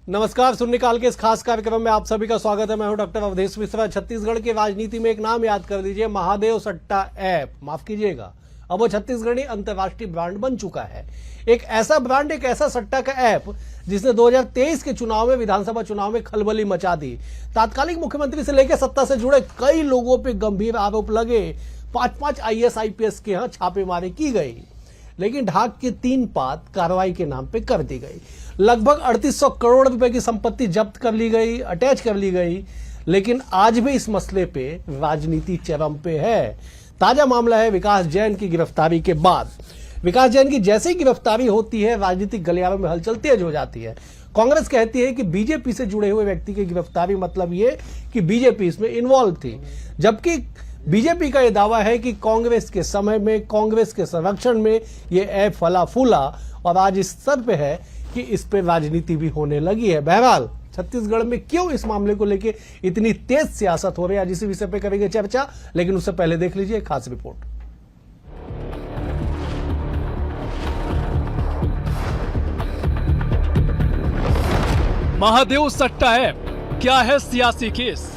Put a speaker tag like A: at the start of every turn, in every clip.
A: नमस्कार, शून्यकाल के इस खास कार्यक्रम में आप सभी का स्वागत है। मैं हूं डॉक्टर अवधेश मिश्रा। छत्तीसगढ़ की राजनीति में एक नाम याद कर लीजिए, महादेव सट्टा ऐप। माफ कीजिएगा, अब वो छत्तीसगढ़ी अंतर्राष्ट्रीय ब्रांड बन चुका है। एक ऐसा ब्रांड, एक ऐसा सट्टा का ऐप जिसने 2023 के चुनाव में, विधानसभा चुनाव में खलबली मचा दी। तात्कालिक मुख्यमंत्री से लेकर सत्ता से जुड़े कई लोगों पर गंभीर आरोप लगे। 5-5 IAS IPS के यहां छापेमारी की गई, लेकिन ढाक की 3 पात कार्रवाई के नाम पे कर दी गई। लगभग 3800 करोड़ रुपए की संपत्ति जब्त कर ली गई, अटैच कर ली गई। लेकिन आज भी इस मसले पे राजनीति चरम पे है। ताजा मामला है विकास जैन की गिरफ्तारी के बाद। विकास जैन की जैसे ही गिरफ्तारी होती है, राजनीतिक गलियारों में हलचल तेज हो जाती है। कांग्रेस कहती है कि बीजेपी से जुड़े हुए व्यक्ति की गिरफ्तारी मतलब ये कि बीजेपी इसमें इन्वॉल्व थी, जबकि बीजेपी का यह दावा है कि कांग्रेस के समय में, कांग्रेस के संरक्षण में ये ऐप फला फूला और आज इस स्तर पे है कि इस पे राजनीति भी होने लगी है। बहरहाल छत्तीसगढ़ में क्यों इस मामले को लेकर इतनी तेज सियासत हो रही है, आज इसी विषय पे करेंगे चर्चा। लेकिन उससे पहले देख लीजिए खास रिपोर्ट।
B: महादेव सट्टा ऐप क्या है सियासी केस,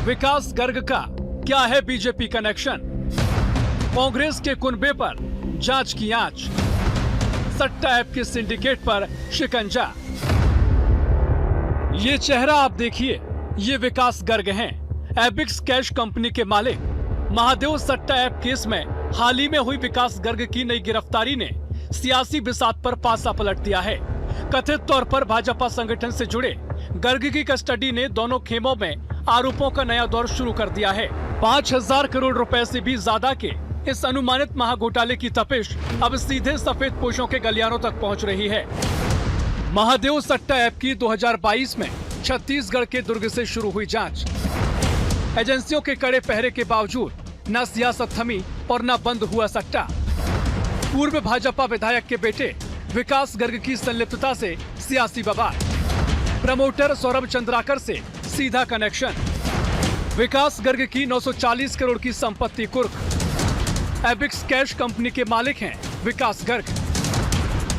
B: विकास गर्ग का क्या है बीजेपी कनेक्शन, कांग्रेस के कुनबे पर जांच की आंच, सट्टा ऐप के सिंडिकेट पर शिकंजा। ये चेहरा आप देखिए, ये विकास गर्ग हैं, एबिक्स कैश कंपनी के मालिक। महादेव सट्टा ऐप केस में हाल ही में हुई विकास गर्ग की नई गिरफ्तारी ने सियासी बिसात पर पासा पलट दिया है। कथित तौर पर भाजपा संगठन से जुड़े गर्ग की कस्टडी ने दोनों खेमों में आरोपों का नया दौर शुरू कर दिया है। 5000 करोड़ रुपए से भी ज्यादा के इस अनुमानित महाघोटाले की तपिश अब सीधे सफेद पोशों के गलियारों तक पहुंच रही है। महादेव सट्टा ऐप की 2022 में छत्तीसगढ़ के दुर्ग से शुरू हुई जांच। एजेंसियों के कड़े पहरे के बावजूद न सियासत थमी और न बंद हुआ सट्टा। पूर्व भाजपा विधायक के बेटे विकास गर्ग की संलिप्तता से सियासी बवाल। प्रमोटर सौरभ चंद्राकर से सीधा कनेक्शन। विकास गर्ग की 940 करोड़ की संपत्ति कुर्क। एबिक्स कैश कंपनी के मालिक हैं विकास गर्ग।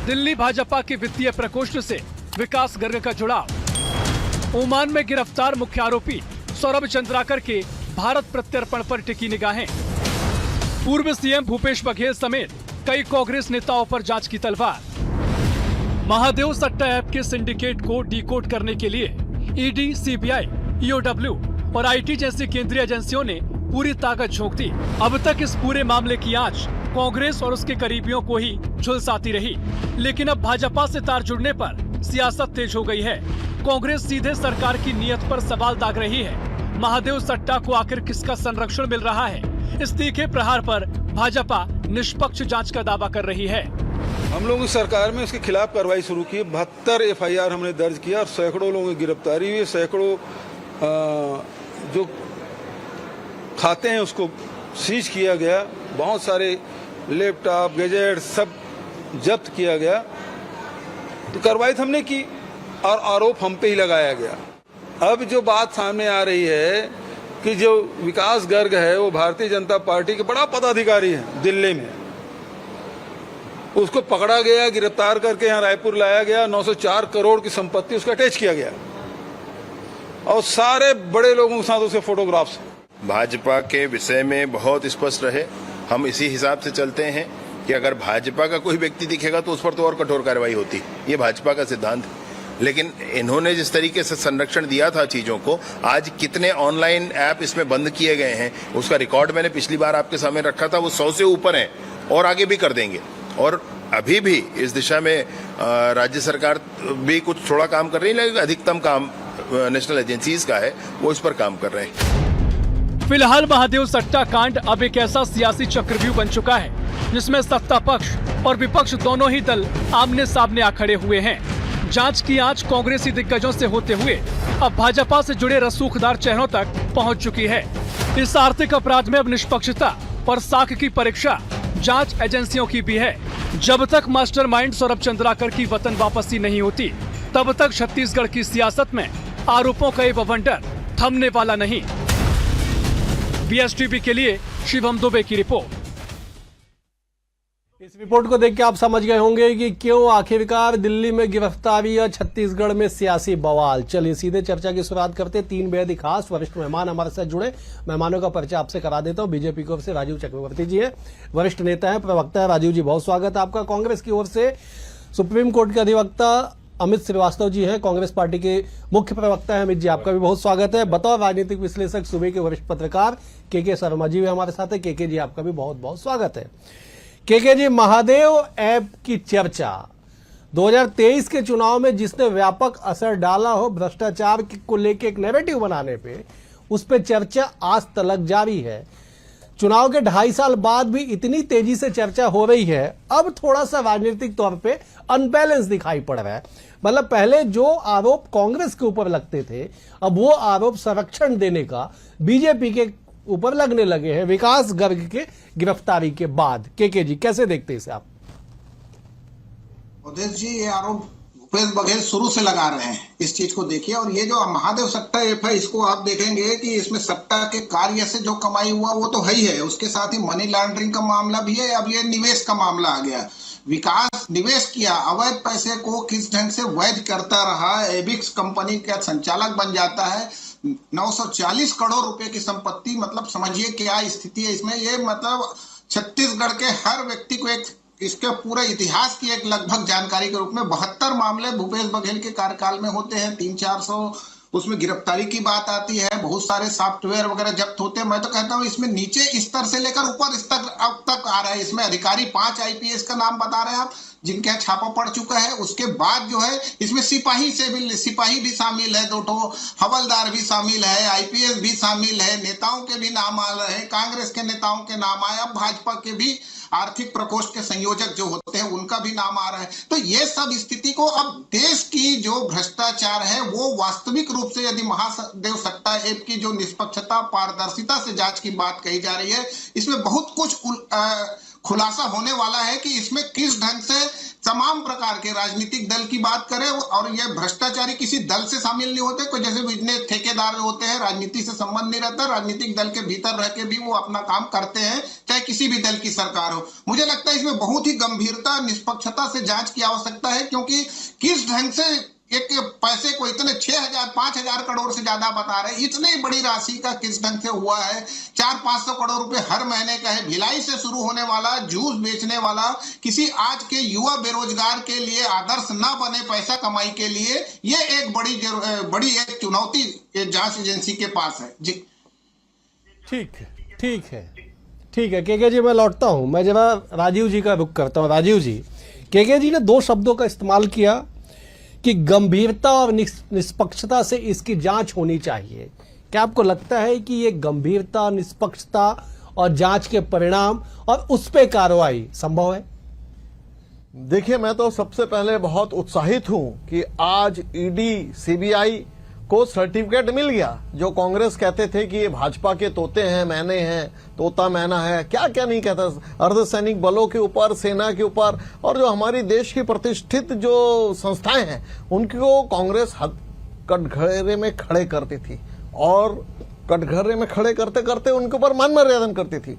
B: दिल्ली भाजपा के वित्तीय प्रकोष्ठ से विकास गर्ग का जुड़ाव। ओमान में गिरफ्तार मुख्य आरोपी सौरभ चंद्राकर के भारत प्रत्यर्पण पर टिकी निगाहें। पूर्व सीएम भूपेश बघेल समेत कई कांग्रेस नेताओं पर जांच की तलवार। महादेव सट्टा ऐप के सिंडिकेट को डीकोड करने के लिए ईडी, सीबीआई, EOW और IT जैसी केंद्रीय एजेंसियों ने पूरी ताकत झोंक दी। अब तक इस पूरे मामले की आंच कांग्रेस और उसके करीबियों को ही झुलसाती रही, लेकिन अब भाजपा से तार जुड़ने पर सियासत तेज हो गई है। कांग्रेस सीधे सरकार की नीयत पर सवाल दाग रही है। महादेव सट्टा को आखिर किसका संरक्षण मिल रहा है? इस तीखे प्रहार पर भाजपा निष्पक्ष जांच का दावा कर रही है।
C: हम लोग सरकार में उसके खिलाफ कार्रवाई शुरू की। 72 FIR हमने दर्ज किया और सैकड़ों लोगों की गिरफ्तारी हुई। सैकड़ों जो खाते हैं उसको सीज किया गया। बहुत सारे लैपटॉप, गैजेट सब जब्त किया गया। तो कार्रवाई हमने की और आरोप हम पे ही लगाया गया। अब जो बात सामने आ रही है कि जो विकास गर्ग है वो भारतीय जनता पार्टी के बड़ा पदाधिकारी है दिल्ली में, उसको पकड़ा गया, गिरफ्तार करके यहाँ रायपुर लाया गया। 904 करोड़ की संपत्ति उसका अटैच किया गया और सारे बड़े लोगों के साथ उसके फोटोग्राफ्स।
D: भाजपा के विषय में बहुत स्पष्ट रहे, हम इसी हिसाब से चलते हैं कि अगर भाजपा का कोई व्यक्ति दिखेगा तो उस पर तो और कठोर कार्रवाई होती, ये भाजपा का सिद्धांत है। लेकिन इन्होंने जिस तरीके से संरक्षण दिया था चीजों को, आज कितने ऑनलाइन ऐप इसमें बंद किए गए हैं उसका रिकॉर्ड मैंने पिछली बार आपके सामने रखा था, वो 100 से ऊपर है और आगे भी कर देंगे। और अभी भी इस दिशा में राज्य सरकार भी कुछ थोड़ा काम कर रही है, लेकिन अधिकतम काम नेशनल एजेंसीज का है, वो इस पर काम कर रहे हैं।
B: फिलहाल महादेव सट्टा कांड अब एक ऐसा सियासी चक्रव्यूह बन चुका है जिसमें सत्ता पक्ष और विपक्ष दोनों ही दल आमने सामने आ खड़े हुए हैं। जांच की आंच कांग्रेसी दिग्गजों से होते हुए अब भाजपा से जुड़े रसूखदार चेहरों तक पहुंच चुकी है। इस आर्थिक अपराध में अब निष्पक्षता और साख की परीक्षा जांच एजेंसियों की भी है। जब तक मास्टरमाइंड सौरभ चंद्राकर की वतन वापसी नहीं होती, तब तक छत्तीसगढ़ की सियासत में आरोपों का ये बवंडर थमने वाला नहीं। BSTV के लिए शिवम दुबे की रिपोर्ट।
A: इस रिपोर्ट को देख के आप समझ गए होंगे कि क्यों आखिरकार दिल्ली में गिरफ्तारी और छत्तीसगढ़ में सियासी बवाल। चलिए सीधे चर्चा की शुरुआत करते हैं। 3 बेहद ही खास वरिष्ठ मेहमान हमारे साथ जुड़े। मेहमानों का परिचय आपसे करा देता हूं। बीजेपी की ओर से राजीव चक्रवर्ती जी हैं, वरिष्ठ नेता हैं, प्रवक्ता है। राजीव जी बहुत स्वागत है आपका। कांग्रेस की ओर से सुप्रीम कोर्ट के अधिवक्ता अमित श्रीवास्तव जी हैं, कांग्रेस पार्टी के मुख्य प्रवक्ता है। अमित जी आपका भी बहुत स्वागत है। बतौर राजनीतिक विश्लेषक सुबह के वरिष्ठ पत्रकार के शर्मा जी हमारे साथ है। के जी आपका भी बहुत बहुत स्वागत है। के जी, महादेव ऐप की चर्चा 2023 के चुनाव में जिसने व्यापक असर डाला हो भ्रष्टाचार को लेकर एक नैरेटिव बनाने पे, उस पे चर्चा आज तक जारी है। चुनाव के 2.5 साल बाद भी इतनी तेजी से चर्चा हो रही है। अब थोड़ा सा राजनीतिक तौर पे अनबैलेंस दिखाई पड़ रहा है। मतलब पहले जो आरोप कांग्रेस के ऊपर लगते थे, अब वो आरोप संरक्षण देने का बीजेपी के ऊपर लगने लगे हैं विकास गर्ग के गिरफ्तारी के बाद। के जी कैसे देखते हैं इसे आप?
E: अवधेश जी, ये आरोप भूपेश बघेल शुरू से लगा रहे हैं, इस चीज को देखिए। और ये जो महादेव सट्टा ऐप है, इसको आप देखेंगे कि इसमें सट्टा के कार्य से जो कमाई हुआ वो तो है ही है, उसके साथ ही मनी लॉन्ड्रिंग का मामला भी है। अब ये निवेश का मामला आ गया। विकास निवेश किया, अवैध पैसे को किस ढंग से वैध करता रहा, एबिक्स कंपनी का संचालक बन जाता है। 940 करोड़ रुपए की संपत्ति, मतलब समझिए क्या स्थिति है इसमें। ये मतलब छत्तीसगढ़ के हर व्यक्ति को एक इसके पूरे इतिहास की एक लगभग जानकारी के रूप में 72 मामले भूपेश बघेल के कार्यकाल में होते हैं। 300-400 उसमें गिरफ्तारी की बात आती है। बहुत सारे सॉफ्टवेयर वगैरह जब्त होते हैं। मैं तो कहता हूं इसमें नीचे स्तर से लेकर ऊपर स्तर अब तक आ रहा है। इसमें अधिकारी 5 IPS का नाम बता रहे हैं आप, जिनके यहाँ छापा पड़ चुका है। उसके बाद जो है इसमें सिपाही भी शामिल है, 2 हवलदार भी शामिल है, IPS भी शामिल है, नेताओं के भी नाम आ रहे हैं, कांग्रेस के नेताओं के नाम आए, अब भाजपा के भी आर्थिक प्रकोष्ठ के संयोजक जो होते हैं उनका भी नाम आ रहा है। तो ये सब स्थिति को अब देश की जो भ्रष्टाचार है वो वास्तविक रूप से, यदि महादेव सट्टा ऐप की जो निष्पक्षता पारदर्शिता से जांच की बात कही जा रही है, इसमें बहुत कुछ खुलासा होने वाला है कि इसमें किस ढंग से तमाम प्रकार के राजनीतिक दल की बात करें, और ये भ्रष्टाचारी किसी दल से शामिल नहीं होते। कोई जैसे बिजनेस ठेकेदार होते हैं, राजनीति से संबंध नहीं रहता, राजनीतिक दल के भीतर रह के भी वो अपना काम करते हैं, चाहे किसी भी दल की सरकार हो। मुझे लगता है इसमें बहुत ही गंभीरता निष्पक्षता से जांच की आवश्यकता है, क्योंकि किस ढंग से एक पैसे को इतने 6,000-5,000 करोड़ से ज्यादा बता रहे, इतनी बड़ी राशि का किस ढंग से हुआ है। 400-500 करोड़ रुपए हर महीने का है। भिलाई से शुरू होने वाला जूस बेचने वाला किसी आज के युवा बेरोजगार के लिए आदर्श न बने पैसा कमाई के लिए, ये एक बड़ी एक चुनौती जांच एजेंसी के पास है। जी
A: ठीक है के जी, मैं लौटता हूं। मैं जरा राजीव जी का रुख करता हूं। राजीव जी, के जी ने 2 शब्दों का इस्तेमाल किया कि गंभीरता और निष्पक्षता से इसकी जांच होनी चाहिए। क्या आपको लगता है कि ये गंभीरता, निष्पक्षता और जांच के परिणाम और उस पे कार्रवाई संभव है?
F: देखिए, मैं तो सबसे पहले बहुत उत्साहित हूं कि आज ED CBI को सर्टिफिकेट मिल गया। जो कांग्रेस कहते थे कि ये भाजपा के तोते हैं, मैने हैं, तोता मैना है, क्या क्या नहीं कहता, अर्धसैनिक बलों के ऊपर, सेना के ऊपर, और जो हमारी देश की प्रतिष्ठित जो संस्थाएं हैं उनको कांग्रेस कटघरे में खड़े करती थी, और कटघरे में खड़े करते करते उनके ऊपर मान मर्यादन करती थी।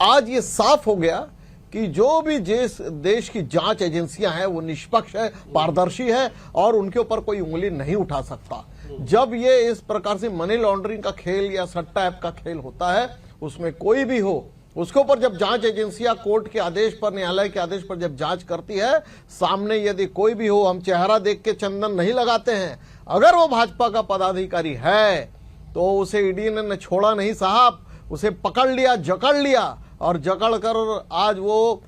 F: आज ये साफ हो गया कि जो भी देश की जांच एजेंसियां हैं वो निष्पक्ष है, पारदर्शी है, और उनके ऊपर कोई उंगली नहीं उठा सकता। जब ये इस प्रकार से मनी लॉन्ड्रिंग का खेल या सट्टा ऐप का खेल होता है, उसमें कोई भी हो, उसके ऊपर जब जांच एजेंसियां कोर्ट के आदेश पर, न्यायालय के आदेश पर जब जांच करती है, सामने यदि कोई भी हो, हम चेहरा देख के चंदन नहीं लगाते हैं, अगर वो भाजपा का पदाधिकारी है तो उसे ED ने छोड़ा नहीं साहब, उसे पकड़ लिया, जकड़ लिया, और जकड़ कर आज वो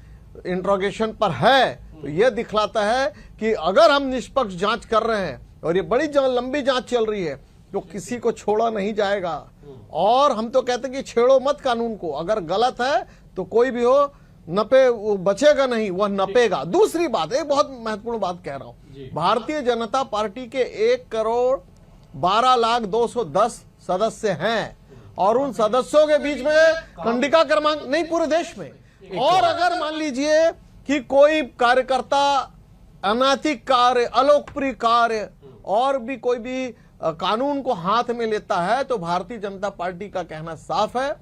F: इंट्रोगेशन पर है। तो यह दिखलाता है कि अगर हम निष्पक्ष जांच कर रहे हैं, और ये बड़ी लंबी जांच चल रही है, तो किसी को छोड़ा नहीं जाएगा। और हम तो कहते हैं कि छेड़ो मत कानून को, अगर गलत है तो कोई भी हो नपे, वो बचेगा नहीं, वह नपेगा। दूसरी बात, एक बहुत महत्वपूर्ण बात कह रहा हूं, भारतीय जनता पार्टी के 1,12,02,10 सदस्य हैं, और उन सदस्यों के बीच में कंडिका क्रमांक नहीं पूरे देश में। और अगर मान लीजिए कि कोई कार्यकर्ता अनैतिक कार्य, अलोकप्रिय कार्य, और भी कोई भी कानून को हाथ में लेता है, तो भारतीय जनता पार्टी का कहना साफ है,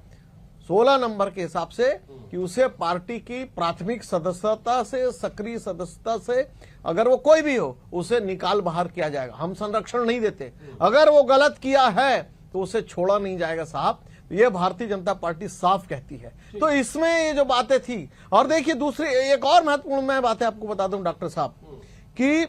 F: 16 नंबर के हिसाब से कि उसे पार्टी की प्राथमिक सदस्यता से, सक्रिय सदस्यता से, अगर वो कोई भी हो, उसे निकाल बाहर किया जाएगा। हम संरक्षण नहीं देते। अगर वो गलत किया है तो उसे छोड़ा नहीं जाएगा साहब। ये भारतीय जनता पार्टी साफ कहती है। तो इसमें ये जो बातें थी, और देखिए दूसरी एक और महत्वपूर्ण मैं बातें आपको बता दूं डॉक्टर साहब, कि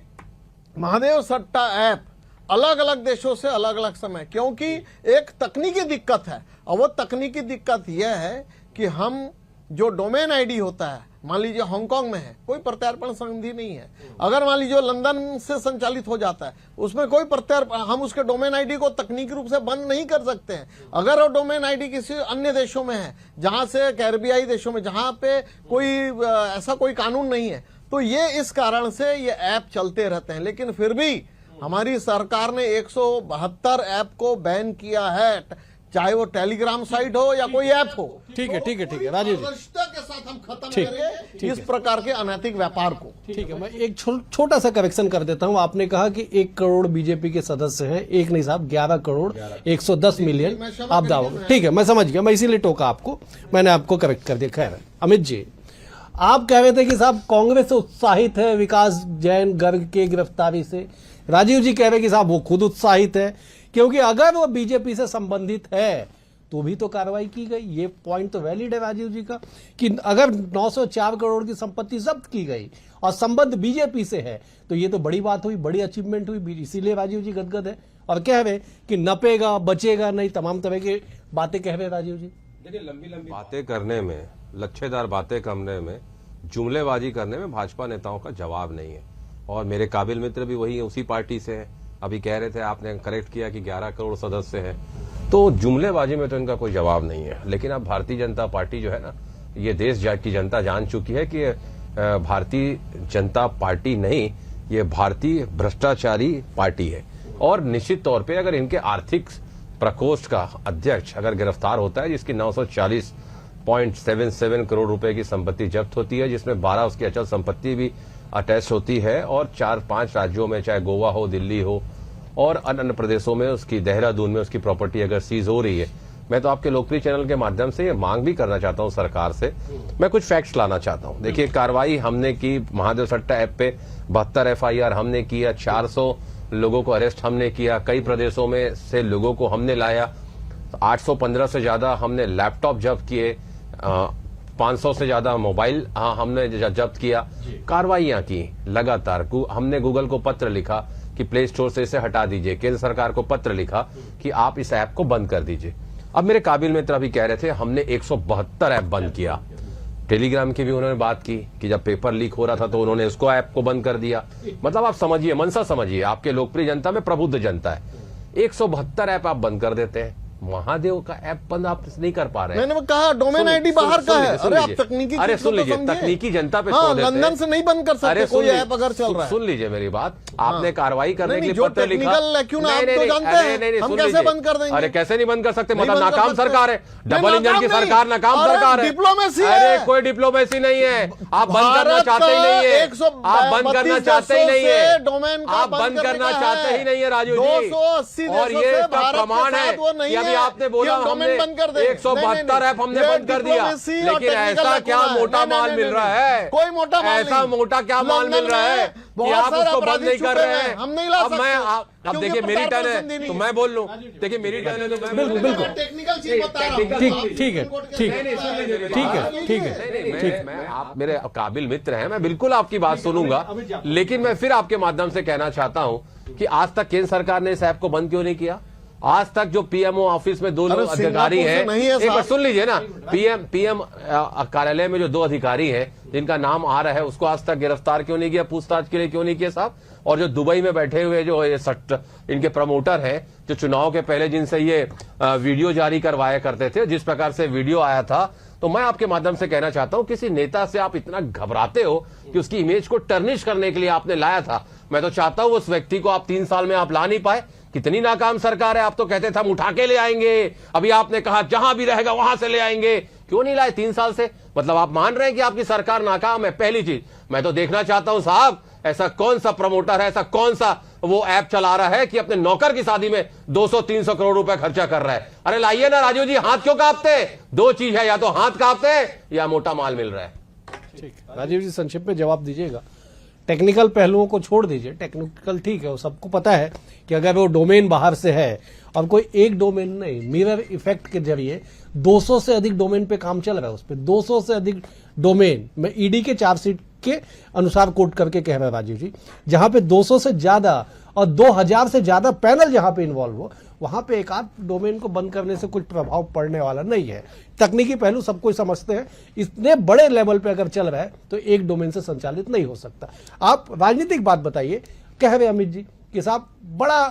F: महादेव सट्टा ऐप अलग अलग देशों से अलग अलग समय, क्योंकि एक तकनीकी दिक्कत है, और वो तकनीकी दिक्कत यह है कि हम जो डोमेन आईडी होता है, मान लीजिए हांगकांग में है, कोई प्रत्यार्पण संधि नहीं है। अगर मान लीजिए लंदन से संचालित हो जाता है, उसमें कोई प्रत्यार्पण, हम उसके डोमेन आईडी को तकनीकी रूप से बंद नहीं कर सकते हैं। अगर वो डोमेन आईडी किसी अन्य देशों में है, जहां से कैरिबियाई देशों में, जहां पे कोई ऐसा कोई कानून नहीं है, तो ये इस कारण से ये ऐप चलते रहते हैं। लेकिन फिर भी हमारी सरकार ने 172 ऐप को बैन किया है, चाहे वो टेलीग्राम साइट हो या कोई ऐप हो।
A: ठीक है राजीव जी,
F: के साथ हम खत्म करेंगे इस प्रकार के अनैतिक व्यापार को।
A: ठीक है, मैं एक छोटा सा करेक्शन कर देता हूं। आपने कहा कि 1 करोड़ बीजेपी के सदस्य हैं, एक नहीं साहब 11 करोड़ 110 मिलियन आप दावा। ठीक है, मैं समझ गया, मैं इसीलिए टोका आपको, मैंने आपको करेक्ट कर दिया। खैर अमित जी, आप कह रहे थे कि साहब कांग्रेस उत्साहित है विकास जैन गर्ग के गिरफ्तारी से। राजीव जी कह रहे कि साहब वो खुद उत्साहित है, क्योंकि अगर वो बीजेपी से संबंधित है तो भी तो कार्रवाई की गई। ये पॉइंट तो वैलिड है राजीव जी का, कि अगर 904 करोड़ की संपत्ति जब्त की गई और संबंध बीजेपी से है तो ये तो बड़ी बात हुई, बड़ी अचीवमेंट हुई। इसीलिए राजीव जी गदगद है और कह रहे कि नपेगा बचेगा नहीं, तमाम तरह की बातें कह रहे राजीव जी।
G: देखिए, लंबी बातें करने में, लच्छेदार बातें करने में, जुमलेबाजी करने में भाजपा नेताओं का जवाब नहीं है। और मेरे काबिल मित्र भी वही उसी पार्टी से है। अभी कह रहे थे, आपने करेक्ट किया कि 11 करोड़ सदस्य हैं, तो जुमलेबाजी में तो इनका कोई जवाब नहीं है। लेकिन अब भारतीय जनता पार्टी जो है ना, ये देश की जनता जान चुकी है कि भारतीय जनता पार्टी नहीं, ये भारतीय भ्रष्टाचारी पार्टी है। और निश्चित तौर पे अगर इनके आर्थिक प्रकोष्ठ का अध्यक्ष अगर गिरफ्तार होता है, जिसकी 940.77 करोड़ रुपए की संपत्ति जब्त होती है, जिसमें 12 उसकी अचल संपत्ति भी अटैच होती है, और 4-5 राज्यों में, चाहे गोवा हो, दिल्ली हो और अन्य प्रदेशों में, उसकी देहरादून में उसकी प्रॉपर्टी अगर सीज हो रही है, मैं तो आपके लोकप्रिय चैनल के माध्यम से ये मांग भी करना चाहता हूं सरकार से। मैं कुछ फैक्ट्स लाना चाहता हूं। देखिए, कार्रवाई हमने की महादेव सट्टा ऐप पे 72 FIR हमने किया, 400 लोगों को अरेस्ट हमने किया, कई प्रदेशों में से लोगों को हमने लाया, 815 से ज्यादा हमने लैपटॉप जब्त किए, 500 से ज्यादा मोबाइल हमने जब्त किया, कार्रवाइयां की लगातार। हमने गूगल को पत्र लिखा कि प्ले स्टोर से इसे हटा दीजिए, केंद्र सरकार को पत्र लिखा कि आप इस ऐप को बंद कर दीजिए। अब मेरे काबिल मित्र अभी कह रहे थे हमने 172 ऐप बंद किया। टेलीग्राम की भी उन्होंने बात की कि जब पेपर लीक हो रहा था तो उन्होंने इसको ऐप को बंद कर दिया। मतलब आप समझिए, मनसा समझिए, आपके लोकप्रिय जनता में प्रबुद्ध जनता है। 172 ऐप आप बंद कर देते हैं, महादेव का ऐप बंद आप नहीं कर पा रहे हैं।
F: मैंने कहा डोमेन आईडी बाहर का है। अरे आप तकनीकी,
G: अरे सुन लीजिए, तकनीकी जनता पे छोड़ देते हैं।
F: लंदन से नहीं बंद कर सकते कोई ऐप अगर चल रहा है।
G: सुन लीजिए मेरी बात, आपने कार्रवाई करने के लिए पत्र लिखा,
F: हम कैसे बंद कर देंगे?
G: अरे कैसे नहीं बंद कर सकते? मतलब नाकाम सरकार है, डबल इंजन की सरकार, नाकाम सरकार है।
F: डिप्लोमेसी,
G: अरे कोई डिप्लोमेसी नहीं है। आप बंद करना चाहते ही नहीं है, आप बंद करना चाहते ही नहीं है, आप बंद करना चाहते ही नहीं है राजू जी।
F: 280
G: और ये इसका प्रमाण है कि अभी आपने बोला हमने 172 ऐप हमने बंद कर दिया। लेकिन ऐसा क्या मोटा माल मिल रहा है?
F: कोई मोटा माल,
G: ऐसा मोटा क्या माल मिल रहा है कि आप उसको बंद नहीं कर रहे हैं?
F: हम नहीं ला सकते।
G: अब देखिए, मेरी टर्न है तो मैं बोल लूं। देखिए, मेरी टर्न है तो मैं
A: बिल्कुल बिल्कुल
F: टेक्निकल चीज बता रहा हूं।
A: ठीक है।
G: मैं आप मेरे काबिल मित्र हैं, मैं बिल्कुल आपकी बात सुनूंगा। लेकिन मैं फिर आपके माध्यम से कहना चाहता हूं कि आज तक केंद्र सरकार ने इस ऐप को बंद क्यों नहीं किया? आज तक जो पीएमओ ऑफिस में 2 लोग अधिकारी हैं, एक बार सुन लीजिए ना, पीएम कार्यालय में जो 2 अधिकारी हैं जिनका नाम आ रहा है, उसको आज तक गिरफ्तार क्यों नहीं किया, पूछताछ के लिए क्यों नहीं किया साहब? और जो दुबई में बैठे हुए जो ये इनके प्रमोटर हैं, जो चुनाव के पहले जिनसे ये वीडियो जारी करवाया करते थे, जिस प्रकार से वीडियो आया था, तो मैं आपके माध्यम से कहना चाहता हूं, किसी नेता से आप इतना घबराते हो कि उसकी इमेज को टर्निश करने के लिए आपने लाया था। मैं तो चाहता हूं उस व्यक्ति को आप 3 साल में आप ला नहीं पाए। कितनी नाकाम सरकार है। आप तो कहते थे हम उठा के ले आएंगे, अभी आपने कहा जहां भी रहेगा वहां से ले आएंगे। क्यों नहीं लाए 3 साल से? मतलब आप मान रहे हैं कि आपकी सरकार नाकाम है। पहली चीज मैं तो देखना चाहता हूं साहब, ऐसा कौन सा प्रमोटर है, ऐसा कौन सा वो ऐप चला रहा है कि अपने नौकर की शादी में 200-300 करोड़ रुपए खर्चा कर रहा है। अरे लाइए ना राजीव जी, हाथ क्यों कांपते? दो चीज है, या तो हाथ कांपते हैं या मोटा माल मिल रहा है।
A: ठीक, राजीव जी संक्षिप्त में जवाब दीजिएगा। टेक्निकल पहलुओं को छोड़ दीजिए, टेक्निकल ठीक है, वो सबको पता है कि अगर वो डोमेन बाहर से है और कोई एक डोमेन नहीं, मिरर इफेक्ट के जरिए 200 से अधिक डोमेन पे काम चल रहा है, उस पर 200 से अधिक डोमेन में ईडी के चार्जशीट के अनुसार कोट करके कह रहे हैं राजीव जी, जहां पे 200 से ज्यादा और 2000 से ज्यादा पैनल जहां पे इन्वॉल्व हो, वहां पे एक आध डोमेन को बंद करने से कुछ प्रभाव पड़ने वाला नहीं है। तकनीकी पहलू सब कोई समझते हैं, इतने बड़े लेवल पे अगर चल रहा है तो एक डोमेन से संचालित नहीं हो सकता। आप राजनीतिक बात बताइए, कह रहे अमित जी कि साहब बड़ा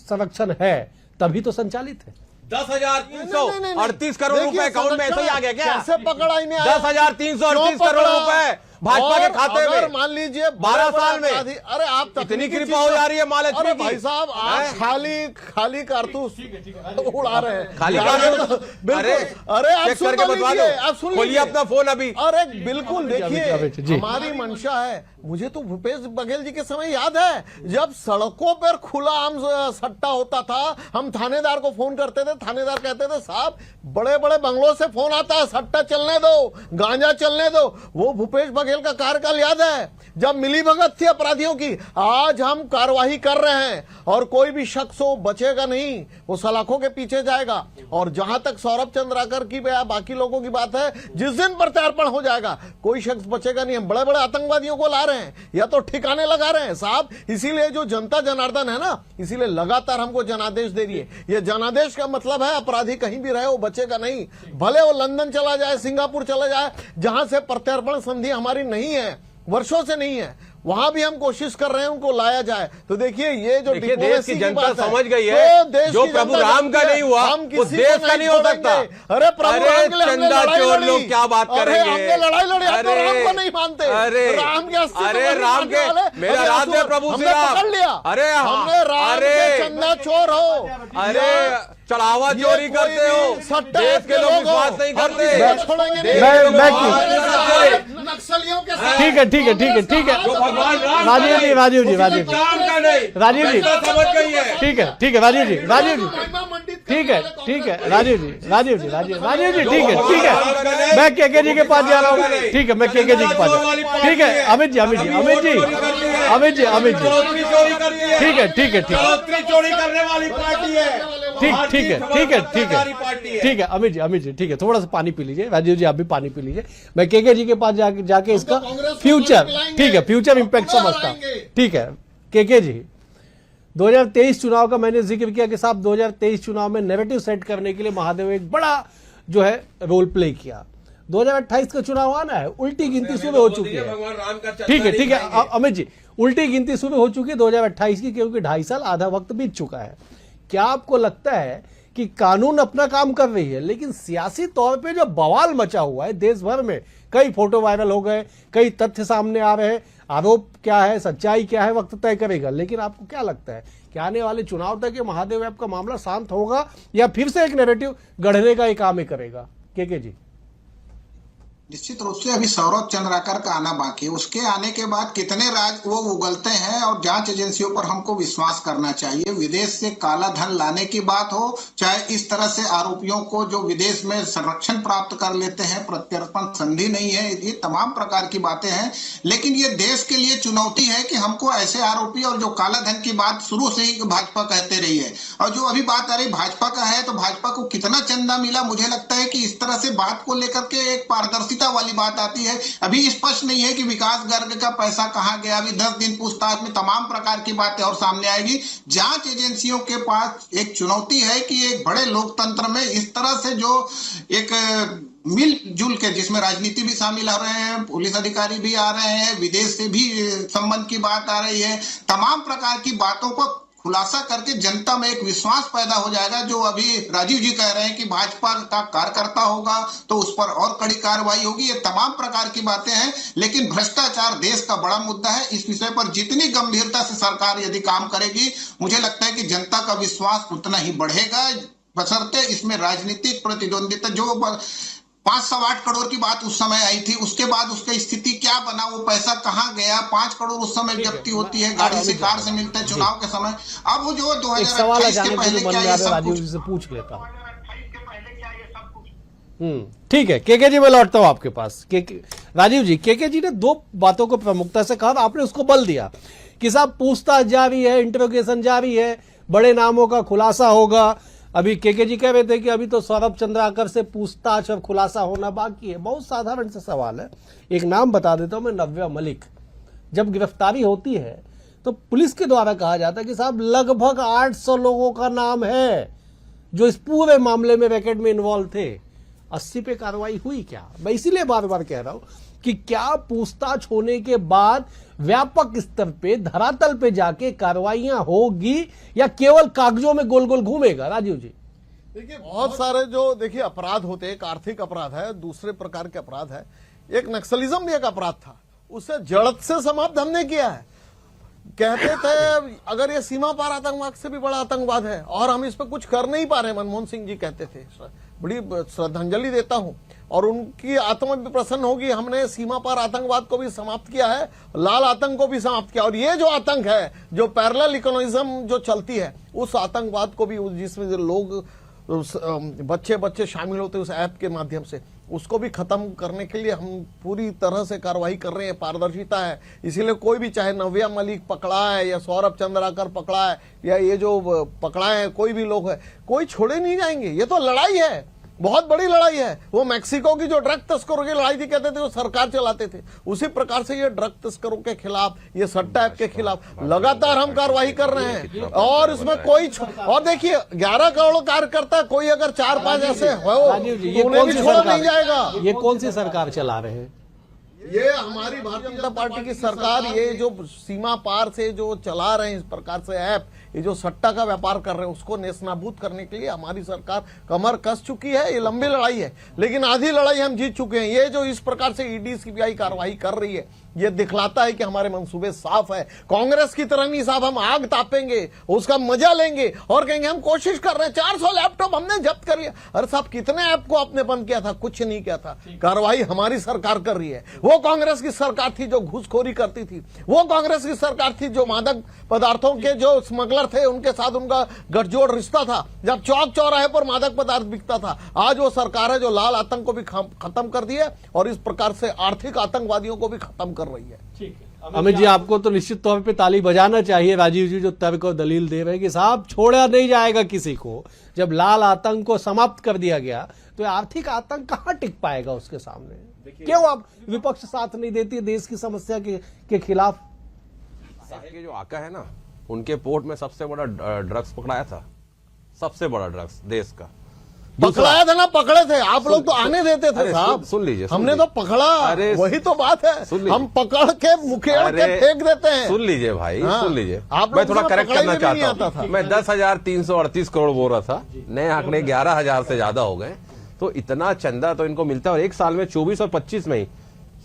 A: संरक्षण है तभी तो संचालित है।
G: 10,338 करोड़ रुपए अकाउंट में ऐसे ही आ गया क्या?
F: कैसे पकड़ा ही नहीं?
G: 10,338 करोड़ रुपए भाजपा के खाते में,
F: मान लीजिए
G: 12 साल में।
F: अरे आप
G: इतनी कृपा हो जा रही है महालक्ष्मी
F: अरे
G: की।
F: भाई साहब, आप खाली कारतूस उड़ा रहे हैं।
G: खाली
F: बिल्कुल। अरे आप सुन लीजिए, आप सुन
G: खोलिए अपना फोन अभी।
F: अरे बिल्कुल, देखिए हमारी मंशा है। मुझे तो भूपेश बघेल जी के समय याद है, जब सड़कों पर खुला आम सट्टा होता था, हम थानेदार को फोन करते थे, थानेदार कहते थे साहब बड़े बड़े बंगलों से फोन आता है, सट्टा चलने दो, गांजा चलने दो। वो भूपेश बघेल का कार्यकाल याद है, जब मिलीभगत थी अपराधियों की। आज हम कार्रवाई कर रहे हैं और कोई भी शख्स हो बचेगा नहीं, वो सलाखों के पीछे जाएगा। और जहां तक सौरभ चंद्राकर की या बाकी लोगों की बात है, जिस दिन प्रत्यार्पण हो जाएगा कोई शख्स बचेगा नहीं। हम बड़े बड़े आतंकवादियों को ला रहे हैं या तो ठिकाने लगा रहे हैं साहब। इसीलिए जो जनता जनार्दन है ना, इसीलिए लगातार हमको जनादेश दे रही है। ये जनादेश का मतलब है अपराधी कहीं भी रहे वो बचेगा नहीं, भले वो लंदन चला जाए, सिंगापुर चला जाए, जहां से प्रत्यार्पण संधि हमारी नहीं है, वर्षों से नहीं है, वहां भी हम कोशिश कर रहे हैं उनको लाया जाए। तो देखिए ये जो
G: देश की जनता समझ गई है, जो प्रभु राम का नहीं हुआ वो देश का नहीं हो सकता।
F: अरे प्रभु राम के लिए हमने लड़ाई लड़ी,
G: लोग क्या बात करेंगे?
F: हमने लड़ाई लड़ी, आप तो राम को नहीं मानते। राम के
G: अरे राम के मेरा राज है प्रभु श्री राम।
F: पकड़ लिया,
G: अरे
F: हमने राम के चंदा चोर हो,
G: अरे चढ़ावा चोरी करते हो, देश के लोग विश्वास नहीं करते।
F: नक्सलियों के
A: ठीक है ठीक है ठीक है ठीक है राजीव जी राजीव जी राजीव जी राजीव जी ठीक है ठीक है राजीव जी राजीव जी ठीक है ठीक है राजीव जी राजीव जी राजीव जी ठीक है ठीक है, मैं केके जी के पास जा रहा हूँ। ठीक है, मैं केके जी के पास जा रहा हूँ। ठीक है अमित जी अमित जी अमित जी अमित जी अमित जी ठीक है ठीक है ठीक है
H: चोरी करने वाली पार्टी है।
A: ठीक ठीक है ठीक है ठीक है ठीक है अमित जी ठीक है, थोड़ा सा पानी पी लीजिए। राजीव जी आप भी पानी पी लीजिए। मैं केके जी के पास जाके इसका फ्यूचर ठीक है फ्यूचर इंपैक्ट समझता। ठीक है केके जी, 2023 चुनाव का मैंने जिक्र किया कि साहब 2023 चुनाव में नैरेटिव सेट करने के लिए महादेव एक बड़ा जो है रोल प्ले किया। 2028 का चुनाव आना है, उल्टी गिनती शुरू हो चुकी है। ठीक है अमित जी, उल्टी गिनती शुरू हो चुकी है 2028 की, क्योंकि 2.5 साल आधा वक्त बीत चुका है। क्या आपको लगता है कि कानून अपना काम कर रही है, लेकिन सियासी तौर पे जो बवाल मचा हुआ है देश भर में, कई फोटो वायरल हो गए, कई तथ्य सामने आ रहे हैं, आरोप क्या है सच्चाई क्या है वक्त तय करेगा, लेकिन आपको क्या लगता है कि आने वाले चुनाव तक ये महादेव ऐप का मामला शांत होगा या फिर से एक नैरेटिव गढ़ने का एक काम ही करेगा? केके जी।
E: निश्चित रूप से अभी सौरभ चंद्राकर का आना बाकी है, उसके आने के बाद कितने राज वो उगलते हैं और जांच एजेंसियों पर हमको विश्वास करना चाहिए। विदेश से काला धन लाने की बात हो, चाहे इस तरह से आरोपियों को जो विदेश में संरक्षण प्राप्त कर लेते हैं, प्रत्यर्पण संधि नहीं है, ये तमाम प्रकार की बातें हैं। लेकिन ये देश के लिए चुनौती है कि हमको ऐसे आरोपी, और जो काला धन की बात शुरू से ही भाजपा कहते रही है, और जो अभी बात आ रही भाजपा का है, तो भाजपा को कितना चंदा मिला, मुझे लगता है कि इस तरह से बात को लेकर के एक पारदर्शिता वाली बात आती है। अभी स्पष्ट नहीं है कि विकास गर्ग का पैसा कहां गया। अभी 10 दिन पूछताछ में तमाम प्रकार की बातें और सामने आएगी। जांच एजेंसियों के पास एक चुनौती है कि एक बड़े लोकतंत्र में इस तरह से जो एक मिलजुल के, जिसमें राजनीति भी शामिल हो रहे हैं, पुलिस अधिकारी भी आ रहे हैं, विदेश से भी संबंध की बात आ रही है, तमाम प्रकार की बातों को खुलासा करके जनता में एक विश्वास पैदा हो जाएगा। जो अभी राजीव जी कह रहे हैं कि भाजपा का कार्यकर्ता होगा तो उस पर और कड़ी कार्रवाई होगी, ये तमाम प्रकार की बातें हैं। लेकिन भ्रष्टाचार देश का बड़ा मुद्दा है। इस विषय पर जितनी गंभीरता से सरकार यदि काम करेगी, मुझे लगता है कि जनता का विश्वास उतना ही बढ़ेगा, बशर्ते इसमें राजनीतिक प्रतिद्वंदिता जो 5-8 करोड़ की बात उस समय आई थी। उसके बाद उसकी स्थिति क्या बना, वो पैसा कहाँ गया? 5 करोड़ उस समय जब्ती होती है, गाड़ी से कार से मिलता है चुनाव के समय। अब वो जो
A: एक सवाल
E: 2028
A: जाने
E: के
A: के
E: पहले
A: जो मन
E: क्या
A: में
E: ये
A: आ रहा है,
E: सब
A: राजीव
E: कुछ?
A: जी से पूछ लेता हूँ। ठीक है, केके जी मैं लौटता हूं आपके पास। राजीव जी, केके जी ने 2 बातों को प्रमुखता से कहा, आपने उसको बल दिया कि साहब पूछताछ जारी है, इंटरोगेशन जारी है, बड़े नामों का खुलासा होगा। अभी केके जी कह रहे थे कि अभी तो सौरभ चंद्राकर से पूछताछ और खुलासा होना बाकी है। बहुत साधारण सा सवाल है, एक नाम बता देता हूं मैं, नव्या मलिक। जब गिरफ्तारी होती है तो पुलिस के द्वारा कहा जाता है कि साहब लगभग 800 लोगों का नाम है जो इस पूरे मामले में रैकेट में इन्वॉल्व थे। 80 पे कार्रवाई हुई क्या? मैं इसीलिए बार बार कह रहा हूं कि क्या पूछताछ होने के बाद व्यापक स्तर पे धरातल पे जाके कार्रवाइयां होगी या केवल कागजों में गोल गोल घूमेगा? राजीव जी,
F: देखिए बहुत सारे जो देखिए अपराध होते हैं, एक आर्थिक अपराध है, दूसरे प्रकार के अपराध है, एक नक्सलिज्म भी एक अपराध था, उसे जड़ से समाप्त हमने किया है। कहते थे अगर ये सीमा पार आतंकवाद से भी बड़ा आतंकवाद है और हम इस पर कुछ कर नहीं पा रहे, मनमोहन सिंह जी कहते थे। बड़ी श्रद्धांजलि देता हूं और उनकी आत्मा भी प्रसन्न होगी, हमने सीमा पार आतंकवाद को भी समाप्त किया है, लाल आतंक को भी समाप्त किया। और ये जो आतंक है, जो पैरेलल इकोनॉमिज्म जो चलती है, उस आतंकवाद को भी, जिसमें जो लोग बच्चे शामिल होते हैं उस ऐप के माध्यम से, उसको भी खत्म करने के लिए हम पूरी तरह से कार्रवाई कर रहे हैं। पारदर्शिता है, इसीलिए कोई भी, चाहे नव्या मलिक पकड़ा है या सौरभ चंद्राकर पकड़ा है या ये जो पकड़ा है कोई भी लोग है, कोई छोड़े नहीं जाएंगे। ये तो लड़ाई है, बहुत बड़ी लड़ाई है। वो मैक्सिको की जो ड्रग तस्करों की लड़ाई थी, कहते थे वो सरकार चलाते थे, उसी प्रकार से ये ड्रग तस्करों के खिलाफ, ये सट्टा ऐप के खिलाफ लगातार हम कार्रवाई कर रहे हैं। और इसमें कोई और देखिए 11 करोड़ कार्यकर्ता, कोई अगर 4-5 ऐसे हो
A: राजीव जी,
F: तो उन्हें भी छोड़ा नहीं जाएगा।
A: ये कौन सी सरकार चला रहे हैं?
F: ये हमारी भारतीय जनता पार्टी की सरकार, ये जो सीमा पार से जो चला रहे हैं इस प्रकार से ऐप, ये जो सट्टा का व्यापार कर रहे हैं, उसको नेस्तनाबूद करने के लिए हमारी सरकार कमर कस चुकी है। ये लंबी लड़ाई है, लेकिन आधी लड़ाई हम जीत चुके हैं। ये जो इस प्रकार से ईडी सीबीआई कार्रवाई कर रही है, ये दिखलाता है कि हमारे मंसूबे साफ है। कांग्रेस की तरह नहीं साहब, हम आग तापेंगे, उसका मजा लेंगे और कहेंगे हम कोशिश कर रहे हैं। 400 लैपटॉप हमने जब्त कर लिया। अरे साहब, कितने ऐप को आपने बंद किया था? कुछ नहीं किया था। कार्रवाई हमारी सरकार कर रही है। वो कांग्रेस की सरकार थी जो घूसखोरी करती थी, वो कांग्रेस की सरकार थी जो मादक पदार्थों के जो स्मगलर थे उनके साथ उनका गठजोड़ रिश्ता था, जब चौक चौराहे पर मादक पदार्थ बिकता था। आज वो सरकार है जो लाल आतंक को भी खत्म कर दी है और इस प्रकार से आर्थिक आतंकवादियों को भी खत्म कर रही है।
A: ठीक है, अमित जी, आपको तो निश्चित तौर पे ताली बजाना चाहिए। राजीव जी जो तर्क और दलील दे रहे हैं कि साहब छोड़ा नहीं जाएगा किसी को, जब लाल आतंक को समाप्त कर दिया गया तो आर्थिक आतंक कहां टिक पाएगा उसके सामने? क्यों आप विपक्ष साथ नहीं देती है देश की समस्या के खिलाफ?
G: के जो आका है ना, उनके पोर्ट में सबसे बड़ा ड्रग्स पकड़ाया था, सबसे बड़ा ड्रग्स देश का।
F: पकड़ाया था ना, पकड़े थे आप लोग तो आने देते थे साहब।
G: सुन लीजिए,
F: हमने तो पकड़ा, वही तो बात है। हम पकड़ के मुखेड़ के फेंक देते हैं।
G: सुन लीजिए भाई,
F: हाँ,
G: सुन लीजिए,
F: आप
G: मैं थोड़ा करेक्ट करना
F: पकड़ाई में नहीं
G: चाहता
F: आता
G: हूँ। मैं 10,338 करोड़ बोल रहा था, नए आंकड़े 11,000 से ज्यादा हो गए। तो इतना चंदा तो इनको मिलता है और एक साल में 24 और 25 में ही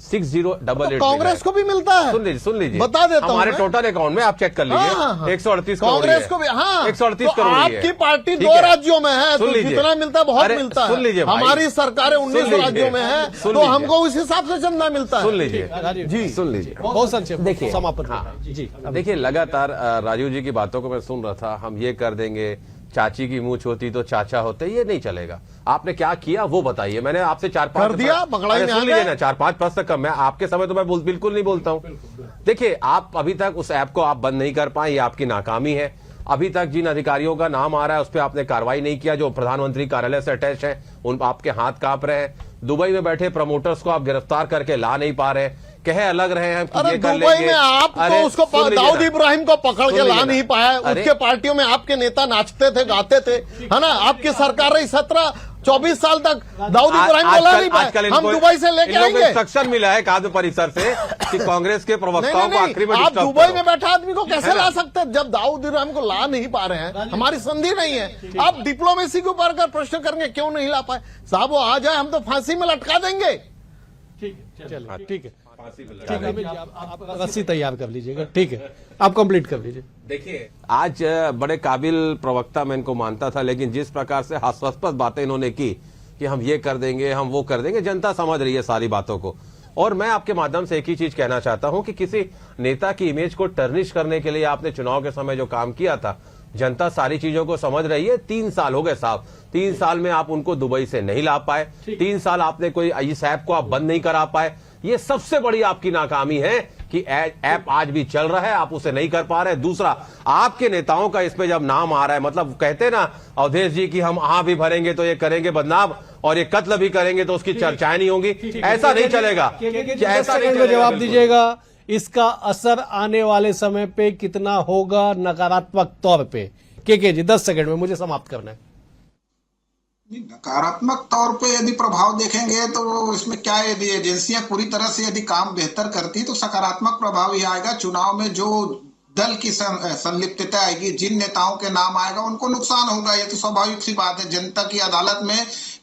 G: 6088
F: कांग्रेस को भी मिलता है।
G: सुन लीजिए,
F: बता देता हूं
G: हमारे टोटल अकाउंट में आप चेक कर लीजिए, 138 करोड़
F: कांग्रेस को भी, हाँ
G: 138 करोड़।
F: आपकी पार्टी 2 राज्यों में है तो जितना मिलता है बहुत मिलता है।
G: सुन लीजिए,
F: हमारी सरकारें 19 राज्यों में है तो हमको उस हिसाब से चंदा मिलता है।
G: सुन लीजिए
F: जी,
G: सुन लीजिए,
A: बहुत संक्षेप
G: देखिए,
A: समापन जी।
G: देखिए लगातार राजीव जी की बातों को मैं सुन रहा था, हम ये कर देंगे, चाची की मूंछ होती तो चाचा होते, ये नहीं चलेगा। आपने क्या किया वो बताइए। मैंने आपसे 4-5
F: कर दिया, पकड़ाई में आ
G: सुन लीजिए ना, 4-5 प्रश्न कम। मैं आपके समय तो मैं बिल्कुल नहीं बोलता हूं। देखिए, आप अभी तक उस ऐप को आप बंद नहीं कर पाए, ये आपकी नाकामी है। अभी तक जिन अधिकारियों का नाम आ रहा है उस पर आपने कार्रवाई नहीं किया, जो प्रधानमंत्री कार्यालय से अटैच है, उन आपके हाथ कांप रहे हैं। दुबई में बैठे प्रमोटर्स को आप गिरफ्तार करके ला नहीं पा रहे, कहे अलग रहे हैं।
F: अरे दुबई में आप तो उसको दाऊद इब्राहिम को पकड़ के ला नहीं पाया। उसके पार्टियों में आपके नेता नाचते थे, गाते थे, है ना। आपकी सरकार रही 17-24 साल तक, दाऊद इब्राहिम को ला नहीं पाए। हम दुबई से लेके आएंगे।
G: इंस्ट्रक्शन मिला है खाद्य परिसर से कि कांग्रेस के प्रवक्ताओं को आखिरी में
F: आप दुबई में बैठा आदमी को कैसे ला सकते हैं जब दाऊद इब्राहिम को ला नहीं पा रहे हैं? हमारी संधि नहीं है। आप डिप्लोमेसी के ऊपर अगर प्रश्न करेंगे क्यों नहीं ला पाए, साहब वो आ जाए हम तो फांसी में लटका देंगे।
A: ठीक है, ठीक है, आप रस्सी तैयार कर लीजिएगा। ठीक है, आप कंप्लीट कर लीजिए।
G: देखिए, आज बड़े काबिल प्रवक्ता मैं इनको मानता था, लेकिन जिस प्रकार से हास्यास्पद बातें इन्होंने की, कि हम ये कर देंगे, हम वो कर देंगे। जनता समझ रही है सारी बातों को। और मैं आपके माध्यम से एक ही चीज कहना चाहता हूं कि किसी नेता की इमेज को टर्निश करने के लिए आपने चुनाव के समय जो काम किया था, जनता सारी चीजों को समझ रही है। 3 साल हो गए साहब, 3 साल में आप उनको दुबई से नहीं ला पाए, 3 साल आपने कोई इस ऐप को आप बंद नहीं करा पाए। ये सबसे बड़ी आपकी नाकामी है कि ऐप आज भी चल रहा है, आप उसे नहीं कर पा रहे। दूसरा, आपके नेताओं का इसमें जब नाम आ रहा है, मतलब कहते हैं ना अवधेश जी कि हम भी भरेंगे तो ये करेंगे बदनाम, और ये कत्ल भी करेंगे तो उसकी चर्चाएं नहीं होंगी। ऐसा नहीं चलेगा, ऐसा नहीं चलेगा।
A: जवाब दीजिएगा, इसका असर आने वाले समय पे कितना होगा नकारात्मक तौर पे? के जी 10 सेकंड में मुझे समाप्त करना है।
E: नकारात्मक तौर पे यदि प्रभाव देखेंगे तो इसमें क्या है, यदि एजेंसियां पूरी तरह से यदि काम बेहतर करती तो सकारात्मक प्रभाव ही आएगा। चुनाव में जो दल की संलिप्तता आएगी, जिन नेताओं के नाम आएगा उनको नुकसान होगा। ये तो स्वाभाविक सी बात है। जनता की अदालत में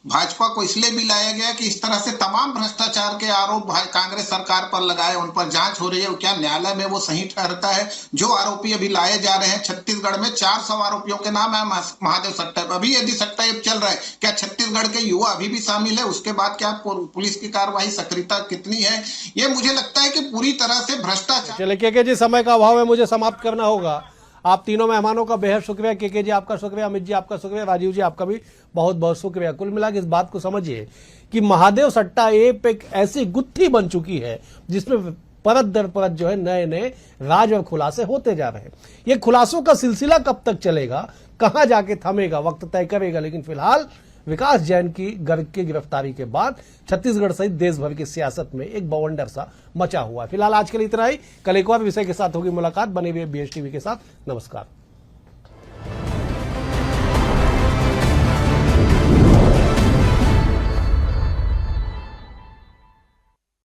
E: भाजपा को इसलिए भी लाया गया कि इस तरह से तमाम भ्रष्टाचार के आरोप कांग्रेस सरकार पर लगाए, उन पर जांच हो रही है। क्या न्यायालय में वो सही ठहरता है? जो आरोपी अभी लाए जा रहे हैं, छत्तीसगढ़ में 400 आरोपियों के नाम है महादेव सट्टा। अभी यदि सट्टा चल रहा है, क्या छत्तीसगढ़ के युवा अभी भी शामिल है? उसके बाद क्या पुलिस की कार्रवाई सक्रियता कितनी है? ये मुझे लगता है कि पूरी तरह से भ्रष्टाचार।
A: चले के जी, समय का अभाव है, मुझे समाप्त करना होगा। आप तीनों मेहमानों का बेहद शुक्रिया। के जी आपका शुक्रिया, अमित जी आपका शुक्रिया, राजीव जी आपका भी बहुत बहुत शुक्रिया। कुल मिला के इस बात को समझिए कि महादेव सट्टा ऐप एक ऐसी गुत्थी बन चुकी है जिसमें परत दर परत जो है नए नए राज और खुलासे होते जा रहे हैं। ये खुलासों का सिलसिला कब तक चलेगा, कहां जाके थमेगा, वक्त तय करेगा। लेकिन फिलहाल विकास जैन की गर्ग की गिरफ्तारी के बाद छत्तीसगढ़ सहित देश भर की सियासत में एक बवंडर सा मचा हुआ है। फिलहाल आज के लिए इतना ही। कल एक और विषय के साथ होगी मुलाकात। बने हुए BH टीवी के साथ। नमस्कार।